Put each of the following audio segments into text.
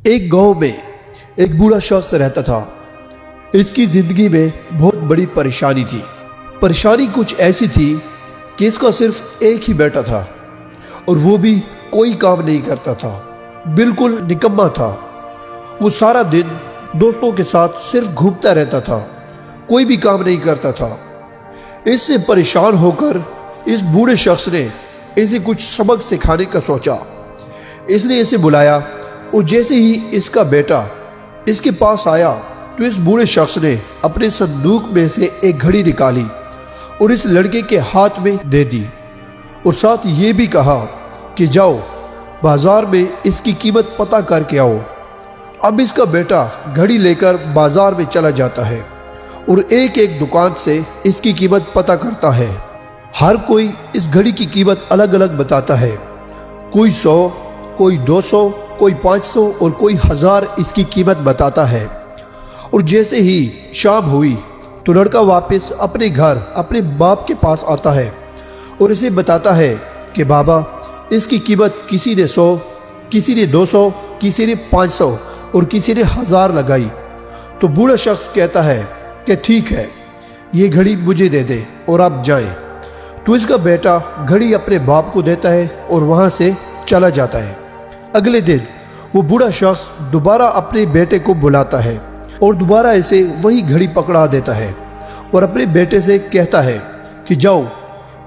ایک گاؤں میں ایک بوڑھا شخص رہتا تھا۔ اس کی زندگی میں بہت بڑی پریشانی تھی۔ پریشانی کچھ ایسی تھی کہ اس کا صرف ایک ہی بیٹا تھا اور وہ بھی کوئی کام نہیں کرتا تھا، بالکل نکما تھا۔ وہ سارا دن دوستوں کے ساتھ صرف گھومتا رہتا تھا، کوئی بھی کام نہیں کرتا تھا۔ اس سے پریشان ہو کر اس بوڑھے شخص نے اسے کچھ سبق سکھانے کا سوچا۔ اس نے اسے بلایا اور جیسے ہی اس کا بیٹا اس کے پاس آیا تو اس بوڑھے شخص نے اپنے صندوق میں سے ایک گھڑی نکالی اور اس لڑکے کے ہاتھ میں دے دی، اور ساتھ یہ بھی کہا کہ جاؤ بازار میں اس کی قیمت پتہ کر کے آؤ۔ اب اس کا بیٹا گھڑی لے کر بازار میں چلا جاتا ہے اور ایک ایک دکان سے اس کی قیمت پتہ کرتا ہے۔ ہر کوئی اس گھڑی کی قیمت الگ الگ بتاتا ہے، کوئی 100، کوئی 200، کوئی 500 اور کوئی 1000 اس کی قیمت بتاتا ہے۔ اور جیسے ہی شام ہوئی تو لڑکا واپس اپنے گھر اپنے باپ کے پاس آتا ہے اور اسے بتاتا ہے کہ بابا اس کی قیمت کسی نے 100، کسی نے 200، کسی نے 500 اور کسی نے 1000 لگائی۔ تو بوڑھا شخص کہتا ہے کہ ٹھیک ہے، یہ گھڑی مجھے دے دے اور آپ جائیں۔ تو اس کا بیٹا گھڑی اپنے باپ کو دیتا ہے اور وہاں سے چلا جاتا ہے۔ اگلے دن وہ بوڑھا شخص دوبارہ اپنے بیٹے کو بلاتا ہے اور دوبارہ اسے وہی گھڑی پکڑا دیتا ہے اور اپنے بیٹے سے کہتا ہے کہ جاؤ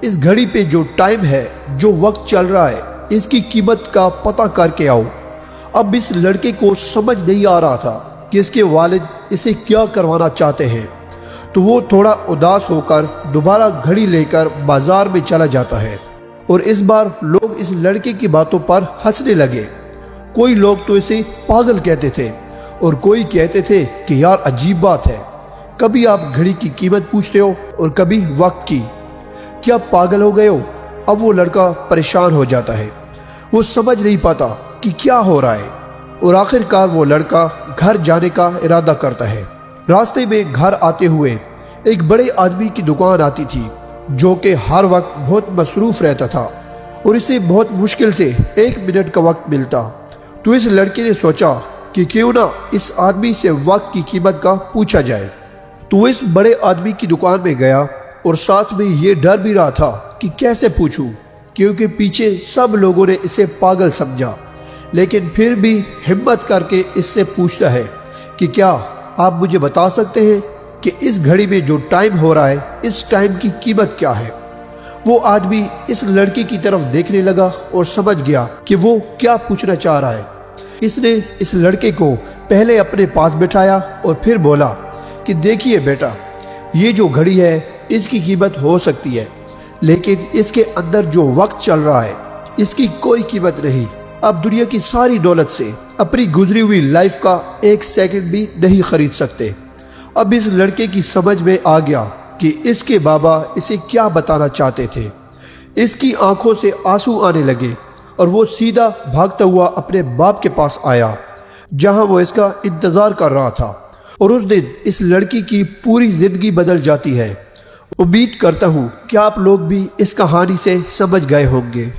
اس گھڑی پہ جو ٹائم ہے، جو وقت چل رہا ہے، اس کی قیمت کا پتہ کر کے آؤ۔ اب اس لڑکے کو سمجھ نہیں آ رہا تھا کہ اس کے والد اسے کیا کروانا چاہتے ہیں، تو وہ تھوڑا اداس ہو کر دوبارہ گھڑی لے کر بازار میں چلا جاتا ہے، اور اس بار لوگ اس لڑکے کی باتوں پر ہنسنے لگے۔ کوئی لوگ تو اسے پاگل کہتے تھے اور کوئی کہتے تھے کہ یار عجیب بات ہے، کبھی آپ گھڑی کی قیمت پوچھتے ہو اور کبھی وقت کی، کیا پاگل ہو گئے ہو؟ اب وہ لڑکا پریشان ہو جاتا ہے، وہ سمجھ نہیں پاتا کہ کیا ہو رہا ہے، اور آخر کار وہ لڑکا گھر جانے کا ارادہ کرتا ہے۔ راستے میں گھر آتے ہوئے ایک بڑے آدمی کی دکان آتی تھی جو کہ ہر وقت بہت مصروف رہتا تھا اور اسے بہت مشکل سے 1 منٹ کا وقت ملتا۔ تو اس لڑکے نے سوچا کہ کیوں نہ اس آدمی سے وقت کی قیمت کا پوچھا جائے۔ تو وہ اس بڑے آدمی کی دکان میں گیا اور ساتھ میں یہ ڈر بھی رہا تھا کہ کیسے پوچھوں، کیونکہ پیچھے سب لوگوں نے اسے پاگل سمجھا، لیکن پھر بھی ہمت کر کے اس سے پوچھتا ہے کہ کیا آپ مجھے بتا سکتے ہیں کہ اس گھڑی میں جو ٹائم ہو رہا ہے، اس ٹائم کی قیمت کیا ہے؟ وہ آدمی اس لڑکے کی طرف دیکھنے لگا اور سمجھ گیا کہ وہ کیا پوچھنا چاہ رہا ہے۔ اس نے اس لڑکے کو پہلے اپنے پاس بٹھایا اور پھر بولا کہ دیکھیے بیٹا، یہ جو گھڑی ہے اس کی قیمت ہو سکتی ہے، لیکن اس کے اندر جو وقت چل رہا ہے اس کی کوئی قیمت نہیں۔ اب دنیا کی ساری دولت سے اپنی گزری ہوئی لائف کا 1 سیکنڈ بھی نہیں خرید سکتے۔ اب اس لڑکے کی سمجھ میں آ گیا کہ اس کے بابا اسے کیا بتانا چاہتے تھے۔ اس کی آنکھوں سے آنسو آنے لگے اور وہ سیدھا بھاگتا ہوا اپنے باپ کے پاس آیا جہاں وہ اس کا انتظار کر رہا تھا، اور اس دن اس لڑکی کی پوری زندگی بدل جاتی ہے۔ امید کرتا ہوں کہ آپ لوگ بھی اس کہانی سے سمجھ گئے ہوں گے۔